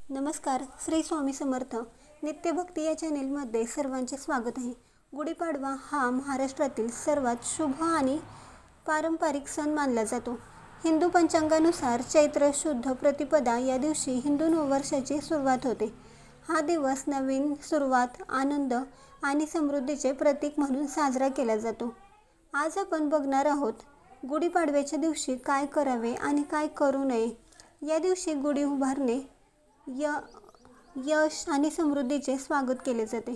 नमस्कार. श्री स्वामी समर्थ. नित्यभक्ती या चॅनेलमध्ये सर्वांचे स्वागत आहे. गुढीपाडवा हा महाराष्ट्रातील सर्वात शुभ आणि पारंपरिक सण मानला जातो. हिंदू पंचांगानुसार चैत्र शुद्ध प्रतिपदा या दिवशी हिंदू नववर्षाची सुरुवात होते. हा दिवस नवीन सुरुवात, आनंद आणि समृद्धीचे प्रतीक म्हणून साजरा केला जातो. आज आपण बघणार आहोत गुढीपाडव्याच्या दिवशी काय करावे आणि काय करू नये. या दिवशी गुढी उभारणे यश आणि समृद्धीचे स्वागत केले जाते.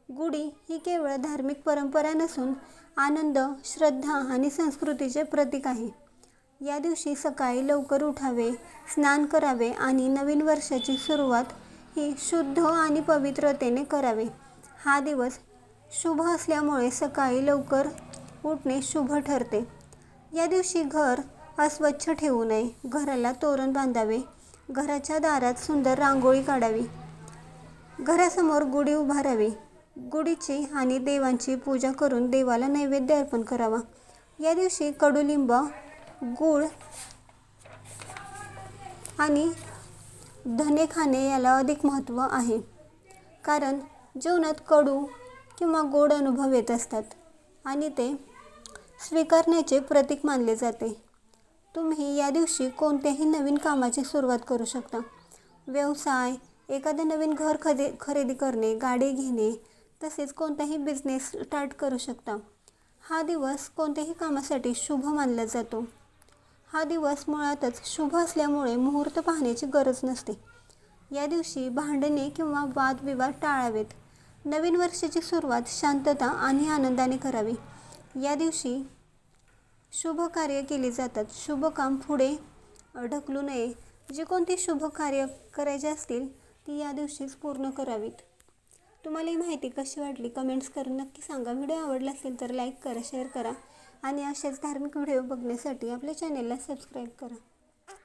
गुढी ही केवळ धार्मिक परंपरा नसून आनंद, श्रद्धा आणि संस्कृतीचे प्रतीक आहे. या दिवशी सकाळी लवकर उठावे, स्नान करावे आणि नवीन वर्षाची सुरुवात ही शुद्ध आणि पवित्रतेने करावे. हा दिवस शुभ असल्यामुळे सकाळी लवकर उठणे शुभ ठरते. या दिवशी घर अस्वच्छ ठेवू नये. घराला तोरण बांधावे. घराच्या दारात सुंदर रांगोळी काढावी. घरासमोर गुढी उभारावी. गुढीची आणि देवांची पूजा करून देवाला नैवेद्य अर्पण करावा. या दिवशी कडुलिंब, गूळ आणि धने खाणे याला अधिक महत्त्व आहे, कारण जीवनात कडू किंवा गोड अनुभव येत असतात आणि ते स्वीकारण्याचे प्रतीक मानले जाते. तुम्ही या दिवशी कोणत्याही नवीन कामाची सुरुवात करू शकता. व्यवसाय, एखादे नवीन घर खरेदी करणे, गाडी घेणे, तसेच कोणताही बिझनेस स्टार्ट करू शकता. हा दिवस कोणत्याही कामासाठी शुभ मानला जातो. हा दिवस मुळातच शुभ असल्यामुळे मुहूर्त पाहण्याची गरज नसते. या दिवशी भांडणे किंवा वादविवाद टाळावेत. नवीन वर्षाची सुरुवात शांतता आणि आनंदाने करावी. या दिवशी शुभ कार्य केली जातात. शुभ काम पुढे ढकलू नये. जी कोणती शुभ कार्य करायची असतील ती या दिवशीच पूर्ण करावीत. तुम्हाला ही माहिती कशी वाटली कमेंट्स करून नक्की सांगा. व्हिडिओ आवडला असेल तर लाईक करा, शेअर करा आणि असेच धार्मिक व्हिडिओ बघण्यासाठी आपल्या चॅनेलला सबस्क्राईब करा.